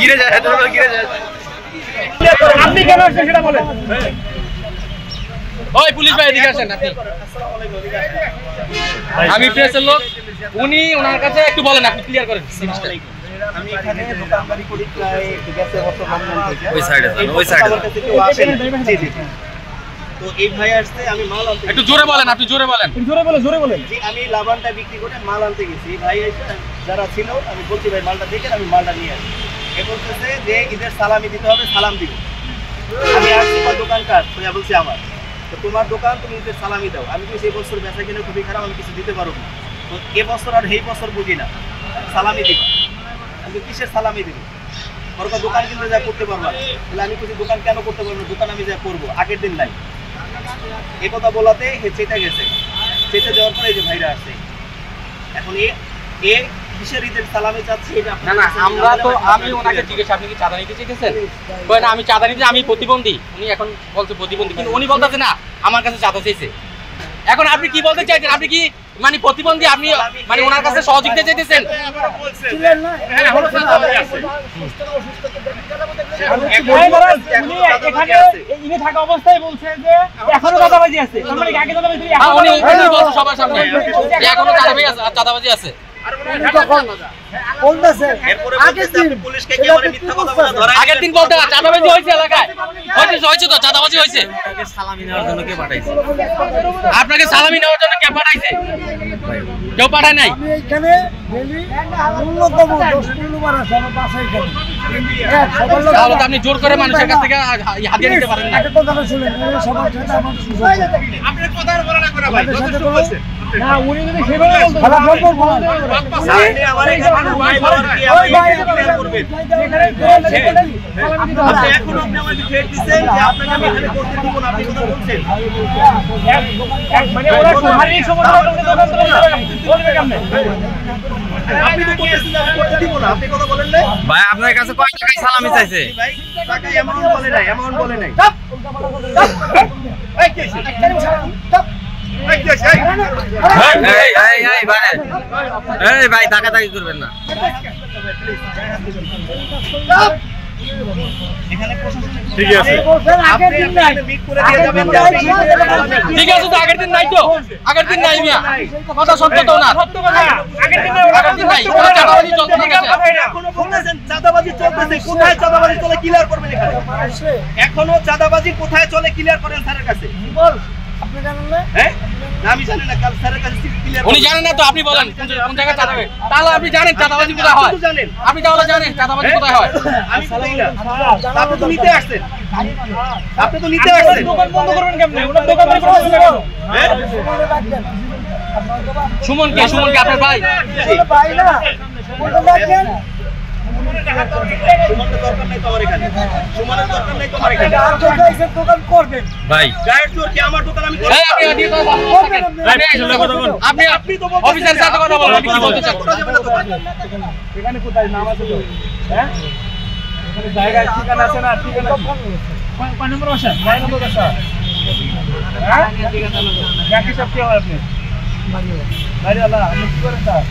গিরে যায়, গিরে যায়। আপনি কেন আসছেন সেটা বলেন। ওই পুলিশ ভাই এদিকে আসেন। আপনি আমি প্রেসের লোক, উনি ওনার কাছে একটু বলেন, আপনি ক্লিয়ার করেন। আমি এখানে দোকানদারি করি প্রায় গেছে বর্তমান থেকে ওই সাইডে ওই সাইডে জি জি। তো এই ভাই আসছে, আমি মাল আনতে একটু জোরে বলেন, আপনি জোরে বলেন। জোরে বলেন। জি, আমি লাভানটা বিক্রি করে মাল আনতে গেছি। ভাই এসে যারা ছিল আমি বলছি ভাই মালটা দেখেন, আমি মালটা নিয়ে আসি। এ বলতেছে যে ঈদের সালামি দিতে হবে, সালাম দিব। আমি আসছি তোমার দোকান কার? তো বলছি আমার। তো তোমার দোকান, তুমি ঈদের সালামি দাও। আমি বলছি এই বছর বেচা কিনে খুবই খারাপ, আমি কিছু দিতে পারবো না। তো এবছর আর এই বছর বুঝি না, সালামি দিব। আমি কিসের সালামি দিব? ওরকম দোকান কিনতে যা করতে পারবো না। তাহলে আমি কিছু দোকান কেন করতে পারবো? দোকান আমি যা করবো, আগের দিন নাই। এই কথা বলাতে চেতে গেছে। চেতে যাওয়ার পরে এই যে ভাইরা আসছে। এখন এ কিসের ঈদের সালামি চাচ্ছে এটা? না না, আমরা তো, আমি ওনাকে জিজ্ঞেস, আপনি কি চাঁদা নিতে চেয়েছেন? কই না, আমি চাঁদা নিতে, আমি প্রতিবন্ধী। উনি এখন বলছে প্রতিবন্ধী, কিন্তু উনি বলতেছে না আমার কাছে চাঁদা চাইছে। এখন আপনি কি বলতে চাইছেন? আপনি কি মানে প্রতিবন্ধী? আপনি মানে ওনার কাছে সহযোগিতা চাইতেছেন? থাকা অবস্থায় বলছে যে এখনো চাঁদাবাজি আছে। সবার সামনে এখনো চাঁদাবাজি আছে। আগের দিন বলতে চাঁদাবাজি হয়েছে এলাকায়, হয়েছে তো, চাঁদাবাজি হয়েছে। সালামি নেওয়ার জন্য কে পাঠাইছে? আপনাকে সালামি নেওয়ার জন্য কে পাঠাইছে? কেউ পাঠায় নাই। তাহলে তো আপনি জোর করে মানুষের কাছ থেকে হাতিয়ে নিতে পারেন না। না, উনি যদি সেভাবে ভাই আপনার কাছে কয় টাকা সালামি চাইছে? ভাই টাকাটাকি করবেন না। ঠিক আছে, তো আগের দিন নাই তো, আগের দিন নাই মিয়া, কথা সত্য তো না, আগের দিন নাই। চাঁদাবাজি চলতে চাঁদাবাজি চলতেছে, কোথায় চাঁদাবাজি চলে ক্লিয়ার করবেন এখানে? এখনো চাঁদাবাজি কোথায় চলে ক্লিয়ার করেন স্যারের কাছে। আমি জানি না, কাল স্যারের কাছে ক্লিয়ার। উনি জানেন না তো, আপনি বলেন কোন জায়গায় চাঁদাবে। তাহলে আপনি জানেন চাঁদাবাজি কোথায় হয়, আপনি তাহলে জানেন চাঁদাবাজি কোথায় হয়। আমি বলি না, আপনি তো নিতে আসছেন, আপনি তো নিতে আসছেন। দোকান বন্ধ করবেন কেমনে? ওনার দোকান বন্ধ করবেন কেন? সুমন কে? সুমন কে আপনার ভাই? ভাই না, বলতে দেখেন ভাই আপনি অফিসার সাথে কথা বলেন, আপনি কি বলতে চান? এখানে কোথায় নাম আছে তো? হ্যাঁ, এখানে জায়গায় ঠিকানা আছে না? ঠিকানা কয় নম্বর বাসা? 9 নম্বর বাসা। হ্যাঁ, ব্যাংকে সব কি হয় আপনি? বাড়িওয়ালা। আপনি কি করেন স্যার?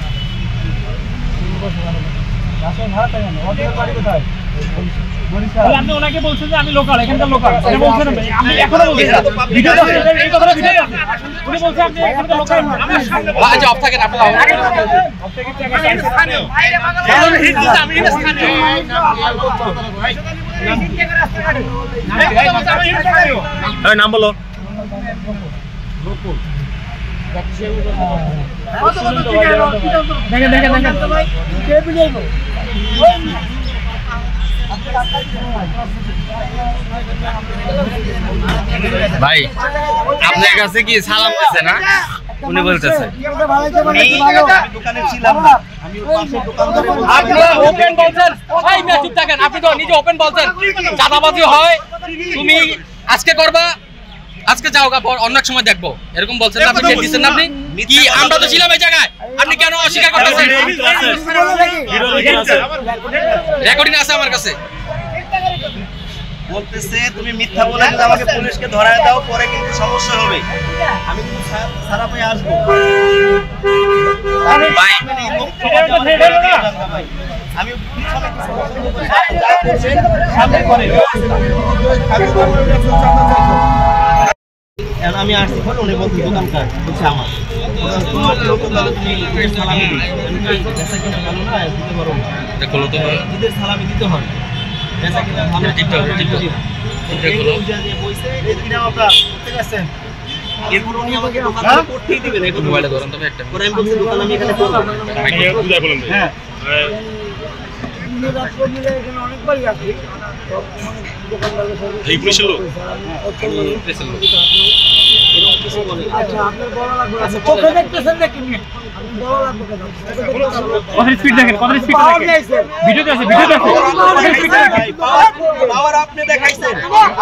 আপনি ওনাকে বলছেন যে আমি লোকাল, এখানকার লোকাল বলছেন, আপনি এখনো বলছেন এই কথাটা ভিডিও আছে। উনি বলছেন আপনি এখানকার লোকাল। আচ্ছা, অফ থাকেন আপনারা। নাম বলো। দেখেন দেখেন দেখেন ভাই আপনার কাছে কি সালাম হয়েছে না? উনি বলতেছে দোকানে ছিলাম না, আমি পাশের দোকানদারে বলছি। আপনি ওপেন বলছেন, এই মিয়া চুপ থাকেন। আপনি তো নিজে ওপেন বলছেন চাঁদাবাজি হয়, তুমি আজকে করবা, আজকে যাও গা, অন্য এক সময় দেখবো, এরকম বলছেন না? আপনি ডেট দিচ্ছেন না? আপনি কি? আমরা তো ছিলাম এই জায়গায়, আপনি কেন অস্বীকার করতেছেন? রেকর্ডিং আছে আমার কাছে। বলতেছে তুমি মিথ্যা বলে যদি আমাকে পুলিশকে ধরায় দাও পরে কিন্তু সমস্যা হবে। আমি কিন্তু সারা পায়ে আসবো। ভাই আমি পিছনে কিছু পছন্দ করি না। যা করছেন সামনে করেন। আমি আসছি ফোন উনি বলতে দোকানকার বলছে আমার তোমার লোক তাহলে তুমি ঈদের সালামি দিই বেচা কিনা ভালো না দিতে পারো না দেখো তো ঈদের সালামি দিতে হয় বেচা কিনা ভালো টিকটক বইছে এদিকে আপনারা করতে গেছেন এরপর উনি আমাকে দোকান করতেই দিবেন এখন মোবাইলে ধরেন তবে একটা পরে আমি বলছি দোকান আমি এখানে করব হ্যাঁ অনেকবারই আসি এই পুলিশের লোক আচ্ছা আপনার বড় লাগবে আচ্ছা চোখে দেখতেছেন নাকি আপনি বড় লাগবে কেন কত স্পিড দেখেন কত স্পিড দেখেন ভিডিওতে আছে কত স্পিড দেখেন পাওয়ার আপনি দেখাইছেন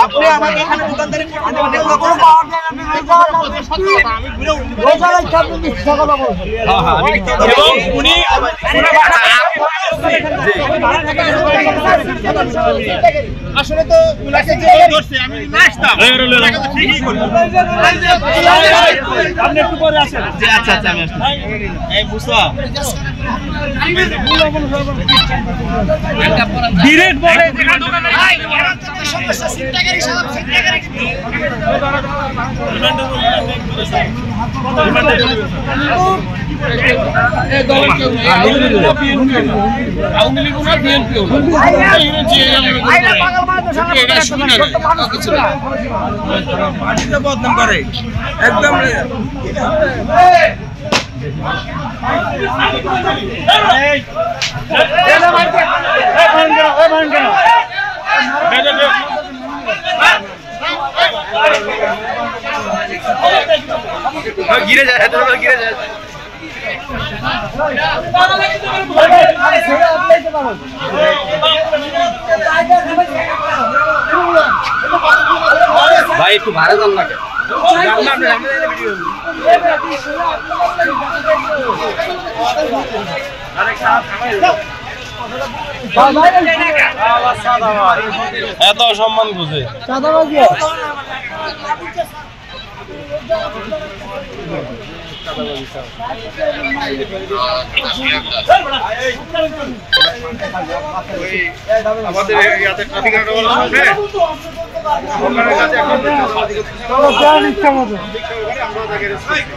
আপনি আমাকে এখানে দোকানদারি করতে দেবেন এগুলো কোনো পাওয়ার দেন আমি ঘুরে উঠতে রোজালাই কাপড় মিথ্যা কথা বলছেন হ্যাঁ হ্যাঁ আমি এবং উনি আসলে তো উনাকে যে ধরছে আমি না আসতাম উনাকে তো ঠিকই করি আপনি একটু পরে আসেন আচ্ছা আচ্ছা আমি আসছি এই মুসা ডিরেক্ট বলে যেখানে দোকানে সমস্যা চিন্তাকারী সব চিন্তাকারী বদনাম করে একদম গিরে যায় গিরে যায় ভাই একটু ভাড়া দাম লাগে এত সম্মান বুঝে আমাদের ইয়াতে ট্রাফিক আইনওয়ালা সামনে ওখানে কাছে এখন চলো যান ইচ্ছা মতো আমরা তাকে রেসপেক্ট